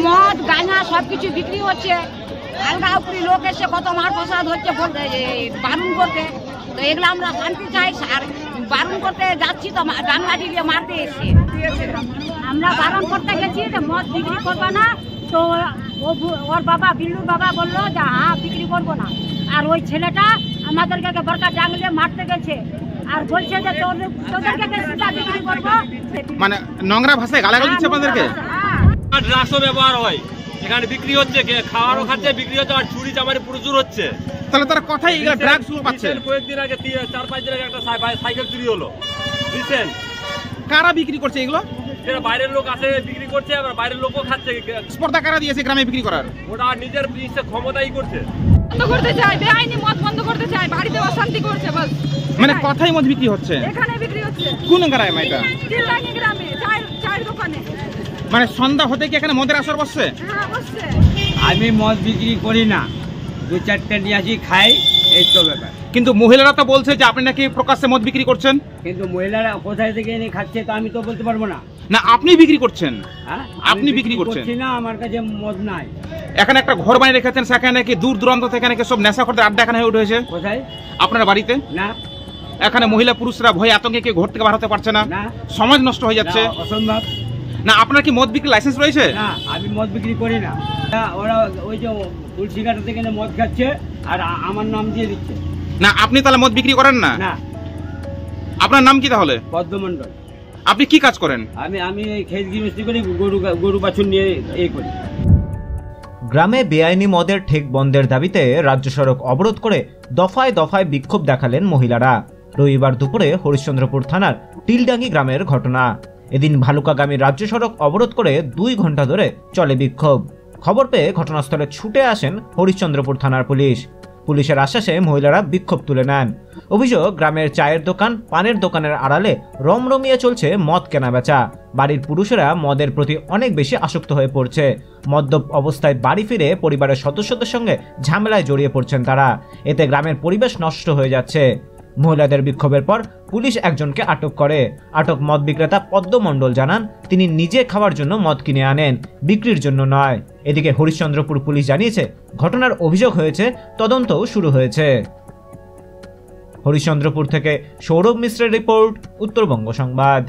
মদ গাঁজা সবকিছু বিক্রি হচ্ছে। আলগা উপরি লোক এসে কত মার প্রসাদ হচ্ছে বারণ করতে, তো এগুলো আমরা শান্তি চাই। আর বারণ করতে যাচ্ছি তো ডাংলাটি দিয়ে মারতে এসে আমরা বারণ করতে গেছি যে মদ বিক্রি করবো না, তো ওর বাবা বিল্লুর বাবা বললো যে হ্যাঁ বিক্রি করবো না। আর ওই ছেলেটা আমাদেরকে বরকা ডাঙলে মারতে গেছে আর বলছে যে তোদেরকে বিক্রি করবো, মানে নোংরা ভাষায় গালাগাল দিচ্ছে আপনাদেরকে। ড্রাগসও ব্যবহার হয় এখানে, বিক্রি হচ্ছে, খাওয়ারও খাচ্ছে, বিক্রি হচ্ছে, আর চুরি চামারি প্রচুর হচ্ছে। তাহলে তারা কথাই ড্রাগস পাচ্ছে। কয়েকদিন আগে 4-5 দিন আগে একটা সাইকেল চুরি হলো রিসেন্ট। কারা বিক্রি করছে এগুলো? যেটা বাইরের লোক আসে বিক্রি করছে, আবার বাইরের লোকও খাচ্ছে। স্পর্ধা কারা দিয়েছে গ্রামে বিক্রি করার? ওটা নিজের ক্ষমতাই করছে। বন্ধ করতে চায়, বেআইনি মদ বন্ধ করতে চায়, বাড়িতে অশান্তি করছে বাস। মানে কথাই মদ বিক্রি হচ্ছে এখানে বিক্রি হচ্ছে। কোন গ্রামে এটা? তিলডাঙ্গি গ্রামে চায়ের দোকানে। মানে সন্ধ্যা হতে কি এখানে মদের আসর বসছে? হ্যাঁ বসছে। আমি মদ বিক্রি করি না, 2-4টা নিয়ে আসি খাই, এই তো ব্যাপার। কিন্তু মহিলারা তো বলছে যে আপনি নাকি প্রকাশ্যে মদ বিক্রি করছেন। কিন্তু মহিলারা কোথায় থেকে এনে খাচ্ছে তো আমি তো বলতে পারবো না। না আপনি বিক্রি করছেন? হ্যাঁ আপনি বিক্রি করছেন না, আমার কাছে মদ নাই। এখানে একটা ঘর বানিয়ে রেখেছেন, সেখানে নাকি দূর দূরান্ত থেকে নাকি সব নেশা করতে আড্ডা এখানে হয়ে উঠেছে। কোথায়? আপনার বাড়িতে? না। এখানে মহিলা পুরুষরা ভয় আতঙ্কে কেউ ঘর থেকে বার হতে পারছে না, সমাজ নষ্ট হয়ে যাচ্ছে। অসম্ভব। না আপনার কি মদ বিক্রি লাইসেন্স রয়েছে? না আমি মদ বিক্রি করি না। ওরা ওই যে তুলসী ঘাটা থেকে মদ খাচ্ছে আর আমার নাম দিয়ে দিচ্ছে। না আপনি তাহলে মদ বিক্রি করেন না? না। আপনার নাম কি তাহলে? পদ্মমণ্ডল। আপনি কি কাজ করেন? আমি ক্ষেত গৃহস্থী করি, গরু বাছুর নিয়ে এই করি। গ্রামে বেআইনি মদের ঠেক বন্ধের দাবিতে রাজ্য সড়ক অবরোধ করে দফায় দফায় বিক্ষোভ দেখালেন মহিলারা। রবিবার দুপুরে হরিশ্চন্দ্রপুর থানার টিলডাঙ্গি গ্রামের ঘটনা। এদিন ভালুকাগামী রাজ্য সড়ক অবরোধ করে 2 ঘন্টা ধরে চলে বিক্ষোভ। খবর পেয়ে ঘটনাস্থলে ছুটে আসেন হরিশ্চন্দ্রপুর থানার পুলিশ। পুলিশের আশ্বাসে মহিলারা বিক্ষোভ তুলে নেন। অভিযোগ, গ্রামের চায়ের দোকান, পানের দোকানের আড়ালে রমরমিয়ে চলছে মদ কেনাবেচা। বাড়ির পুরুষেরা মদের প্রতি অনেক বেশি আসক্ত হয়ে পড়ছে। মদ্যপ অবস্থায় বাড়ি ফিরে পরিবারের সদস্যদের সঙ্গে ঝামেলায় জড়িয়ে পড়ছেন তারা। এতে গ্রামের পরিবেশ নষ্ট হয়ে যাচ্ছে। মহিলাদের বিক্ষোভের পর পুলিশ একজনকে আটক করে। আটক মদ বিক্রেতা পদ্মমণ্ডল জানান, তিনি নিজে খাওয়ার জন্য মদ কিনে আনেন, বিক্রির জন্য নয়। এদিকে হরিশ্চন্দ্রপুর পুলিশ জানিয়েছে ঘটনার অভিযোগ হয়েছে, তদন্তও শুরু হয়েছে। হরিশ্চন্দ্রপুর থেকে সৌরভ মিশ্রের রিপোর্ট, উত্তরবঙ্গ সংবাদ।